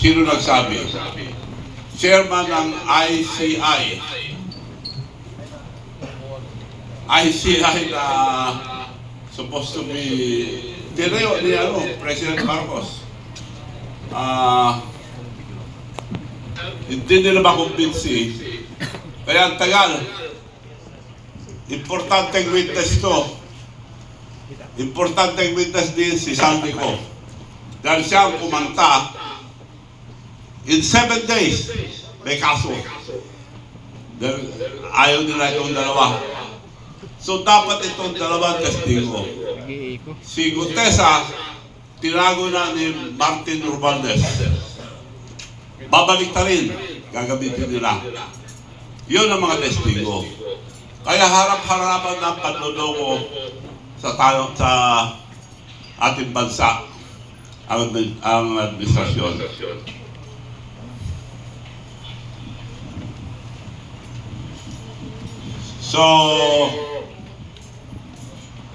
Sino nagsabi? Chairman ng ICI. ICI na supposed to be tinayo ni President Marcos. Hindi nila makumbinsi. Kaya ang tagal. Importanteng witness ito. Importanteng witness din si Saldico. Dahil siya ang kumanta. In 7 days, may kaso. Dahil ayaw nila itong dalawa. So dapat itong dalawang testigo. Si Gutesa, tinago na ni Martin Urbaldez. Babalik na rin, gagamitin nila. Yun ang mga testigo. Kaya harap-harapan ng panloloko sa ating bansa ang administrasyon. So,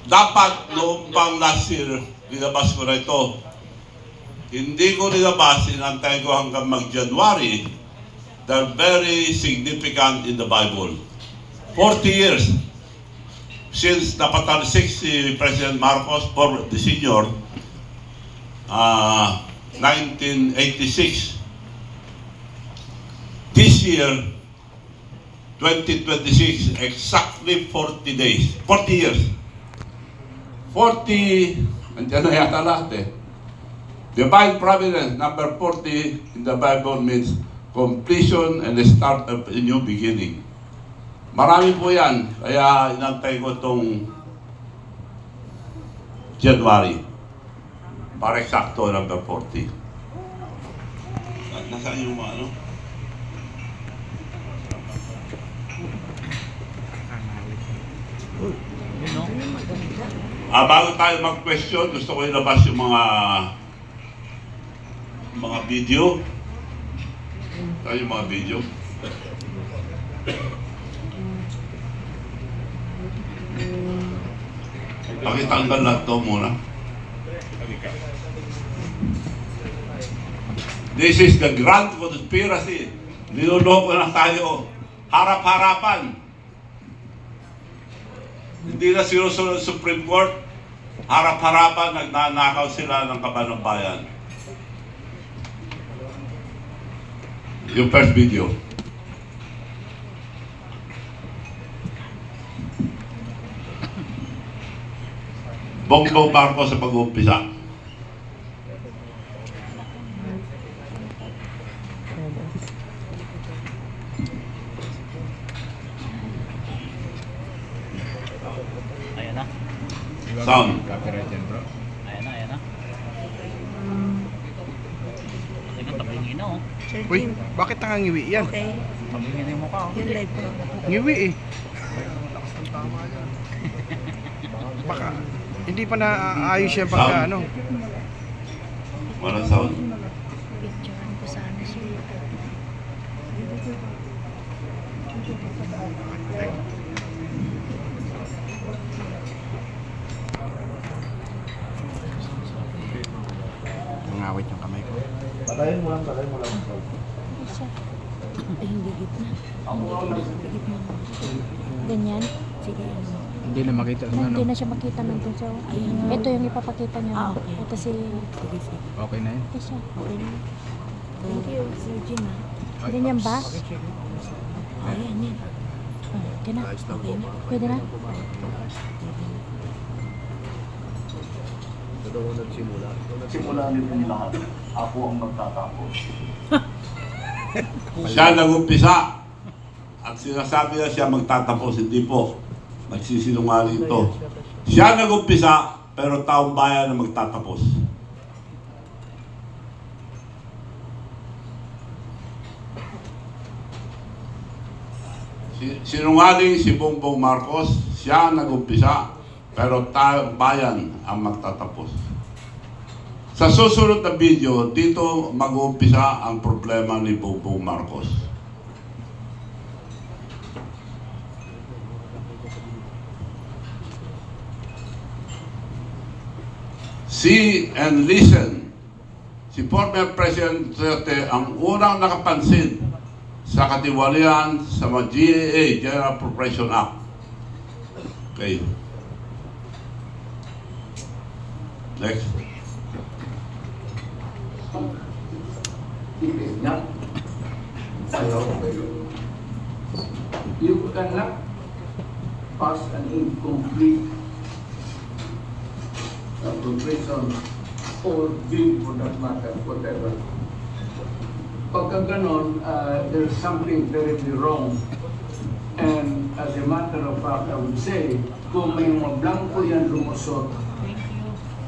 dapat noong pang last year, nilabas ko na ito. Hindi ko nilabas, inantay ko hanggang mag-January. They're very significant in the Bible. 40 years since napatalisik si President Marcos for the senior, 1986. This year, 2026, exactly 40 days. 40 years. 40, andyan na yata lahat eh. Divine Providence, number 40 in the Bible means completion and the start of a new beginning. Marami po yan, kaya inantay ko itong January para eksakto number 40. Nasaan yung ano? Bago tayo mag-question, gusto ko ilabas yung mga video. Tayo yung mga video. Pakitanggal lang ito muna. This is the grand conspiracy. Niloloko na tayo. Harap-harapan. Hindi na sinusunod ng Supreme Court. Harap-harapan, nagnanakaw sila ng kaban ng bayan. Yung first video. Bongbong Marcos sa pag-uumpisa. Ayan na. Sound. Ayan na. Teka, tabingin na oh. Uy, bakit nangangiwi yan? Okay. Tabingin na yung mukha oh. Yung live ko. Ngiwi eh. Baka hindi pa naayos yan pagka ano. Walang sound. Picturean ko sana siya. Nangawit yung kamay ko. Ay, siya. Ay, hindi gitna. Hindi gitna. Ganyan. Sige, ano. Hindi na makita ng ano. Hindi na siya makita nandun sa... Ito yung ipapakita niya. okay. Ito si... Okay na yun. Ito siya. Okay na. Thank you, Sir Jim. Ganyan ba? Ayan, yan. Okay na. Okay na. Pwede na? Simula nito lahat, ako ang magtatapos. Siya nag-umpisa. At sinasabi na siya magtatapos. Hindi po. Nagsisinungaling ito. Siya nag-umpisa, pero taong bayan na magtatapos. Sinungaling si Bongbong Marcos, siya nag-umpisa, pero taong bayan ang magtatapos. Sa susunod na video, dito mag-uumpisa ang problema ni Bongbong Marcos. See and listen. Si si former President Duterte ang unang nakapansin sa katiwalian sa mga GAA, General Appropriation Act. Okay. Next. It is not you cannot pass an incomplete appropriation or bill for that matter, whatever. Pagka ganon, there's something terribly wrong. And as a matter of fact, I would say, kung may mga blanco yan lumusot,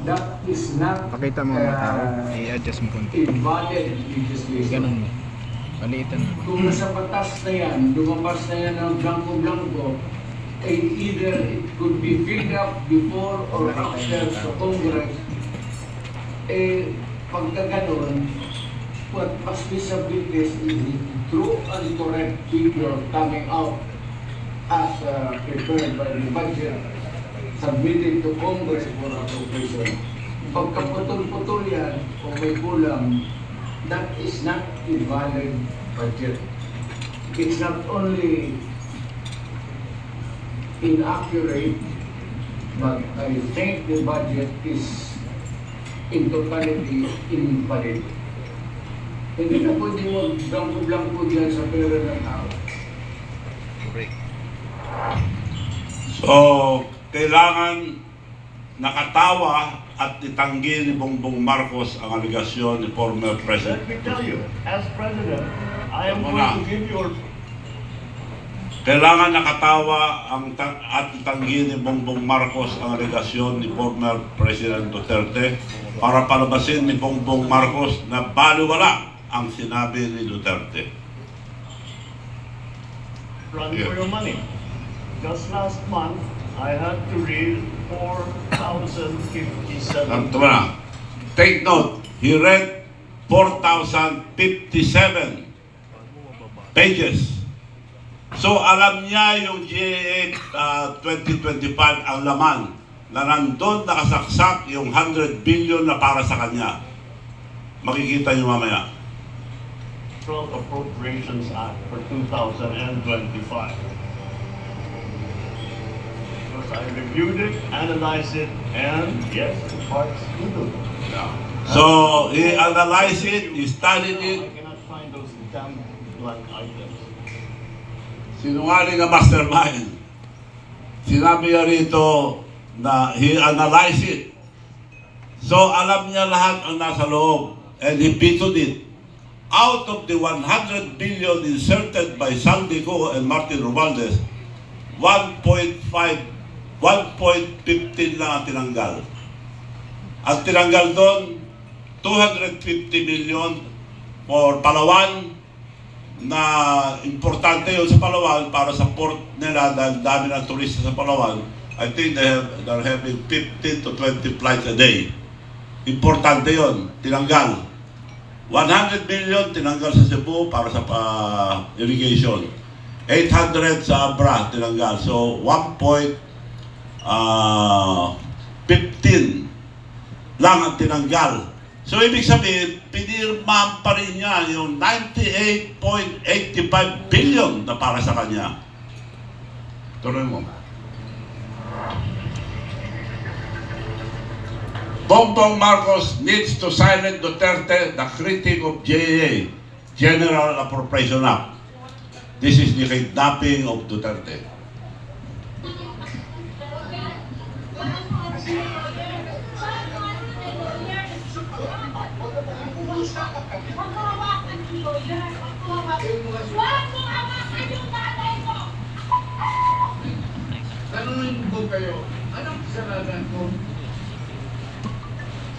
that is not Pakita mo mga tao. I-adjust mo konti. invalid legislation. Ganun mo. Palitan mo. Kung nasa batas na yan, lumabas na yan ng blanco-blanco, either it could be filled up before or after sa Congress, pagka ganun, what must be submitted is the true and correct figure coming out as prepared by the budget submitted to Congress for appropriation. Pagka putol-putol yan o may kulang, that is not a valid budget. It's not only inaccurate, but I think the budget is in totality invalid. Hindi na pwede mo blanco-blanco diyan sa pera ng tao. So, kailangan nakatawa at itanggi ni Bongbong Marcos ang aligasyon ni former Let President. me tell you, as President, I am Tama going na. to give you Kailangan nakatawa at itanggi ni Bongbong Marcos ang aligasyon ni former President Duterte para palabasin ni Bongbong Marcos na baliwala ang sinabi ni Duterte. run Yeah. for your money. Just last month, I had to read 4,057. Tama na. Take note, he read 4,057 pages. So alam niya yung GAA 2025 ang laman na nandun nakasaksak yung 100 billion na para sa kanya. Makikita niyo mamaya. Federal Appropriations Act for 2025. Because I reviewed it, analyzed it, and yes, the parts do. So he analyzed it, he studied it. I cannot find those damn blank items. Sinungaling ang mastermind. Sinabi niya rito na he analyzed it. So alam niya lahat ang nasa loob and he vetoed it. Out of the 100 billion inserted by Saldico and Martin Romualdez, 1.15 lang ang tinanggal. Ang tinanggal doon, 250 million for Palawan, na importante yun sa Palawan para sa port nila dahil dami ng turista sa Palawan. I think they're having 15 to 20 flights a day. Importante yun, tinanggal. 100 million tinanggal sa Cebu para sa irrigation. 800 sa Abra tinanggal. So 1.15 lang ang tinanggal. So ibig sabihin, pinirmahan pa rin niya yung 98.85 billion na para sa kanya. Tuloy mo. Bongbong Marcos needs to silence Duterte, the critic of GAA, General Appropriation Act. This is the kidnapping of Duterte. Tanungin ko kayo, anong kasalanan ko?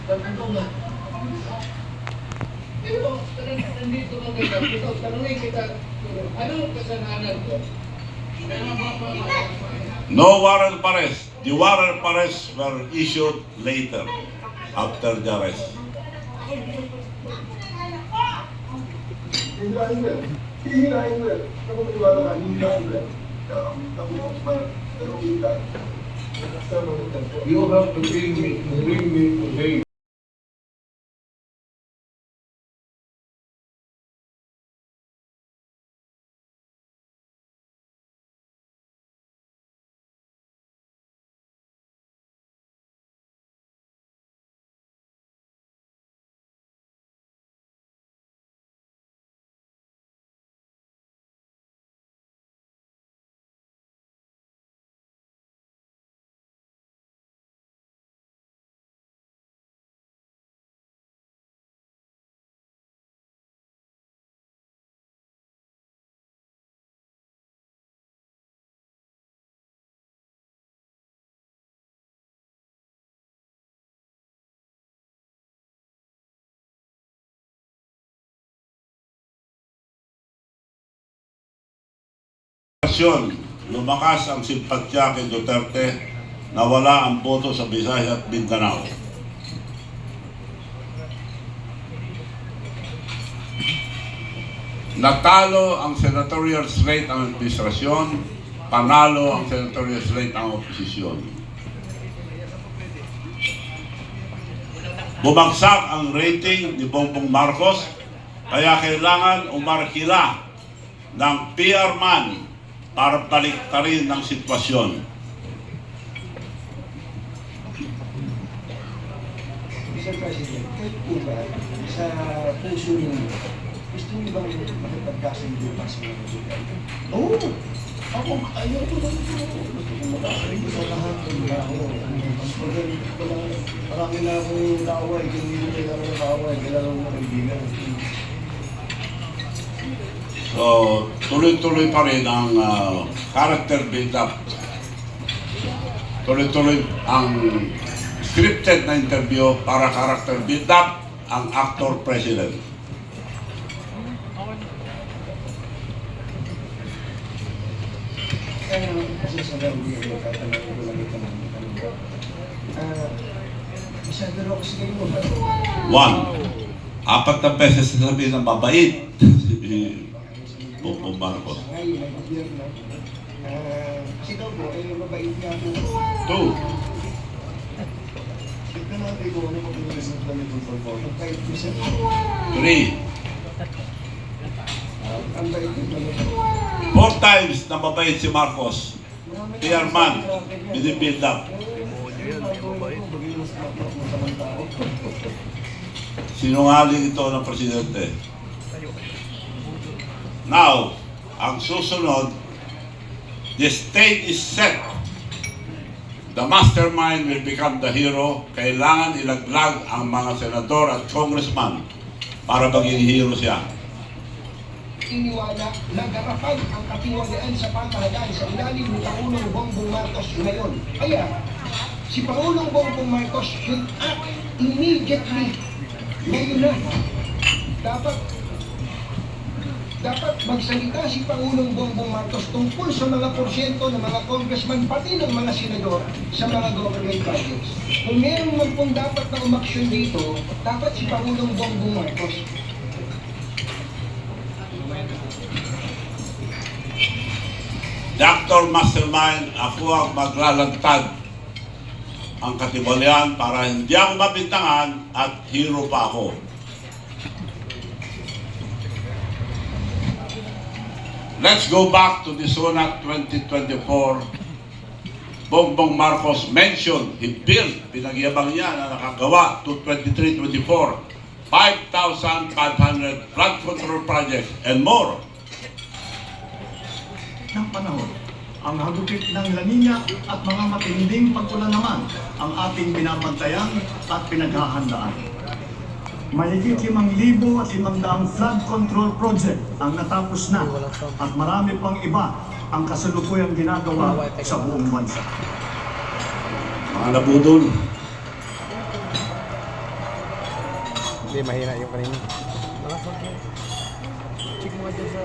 Tanungin nga. Ito, nandito lang kita. Ito, tanungin kita, anong kasalanan ko? No warrant for arrest. The warrant for arrest were issued later, after the arrest. Hihirahin mo yan. Ako maniwala ka, hihirahin mo yan. You have to bring me today. administrasyon, lumakas ang simpatya kay Duterte na wala ang boto sa Visayas at Mindanao. Natalo ang senatorial slate ang administrasyon, panalo ang senatorial slate ang oposisyon. Bumagsak ang rating ni Bongbong Marcos, kaya kailangan umarkila ng PR man para baliktarin ng sitwasyon. Mr. President, kahit po ba sa puso ninyo, gusto niyo bang makipagkasundo pa sa mga Duterte? Oo! Ako, ayaw ko lang ito. Gusto ko magkasundo sa lahat. Marami na akong kaaway. Kung hindi nila ako nakaaway, kailangan mo kaibigan. So, tuloy-tuloy pa rin ang character build-up. Tuloy-tuloy ang scripted na interview para character build-up ang actor president. Kaya kasi sa gawin ko, tatanong ko lang ito ng tanong ko. Masyado rin ako sa ganyan mo ba? 1. 4 na beses sasabihin ng mabait si Bongbong Marcos. Ngayon, nag-year na. Kasi daw po, mabait niya ako. 2. Tignan natin kung ano mag-iwas ng ganitong performance. Kahit isa, 3. ang bait yung ganito. 4 times na mabait si Marcos. PR man, binibuild up. Sinungaling ito ng presidente. Now, ang susunod, the stage is set. The mastermind will become the hero. Kailangan ilaglag ang mga senador at congressman para maging hero siya. Iniwala na garapan ang katiwalian sa pamahalaan sa ilalim ni Pangulong Bongbong Marcos ngayon. Kaya, si Pangulong Bongbong Marcos should act immediately. Ngayon na. Dapat magsalita si Pangulong Bongbong Marcos tungkol sa mga porsyento ng mga congressman, pati ng mga senador sa mga government projects. Kung meron man pong dapat na umaksyon dito, dapat si Pangulong Bongbong Marcos. Dr. Mastermind, ako ang maglalantad ang katiwalian para hindi ako mabintangan at hero pa ako. Let's go back to the SONAT 2024. Bongbong Marcos mentioned, he built, pinagyabang niya na nakagawa to 23-24, 5,500 flood control projects and more. Ng panahon, ang hagupit ng La Nina at mga matinding pagkulan naman ang ating binabantayan at pinaghahandaan. Mahigit 5,500 flood control project ang natapos na at marami pang iba ang kasalukuyang ginagawa sa buong bansa. Mga nabudol. Hindi, mahina yung kanina. Check mo dyan sa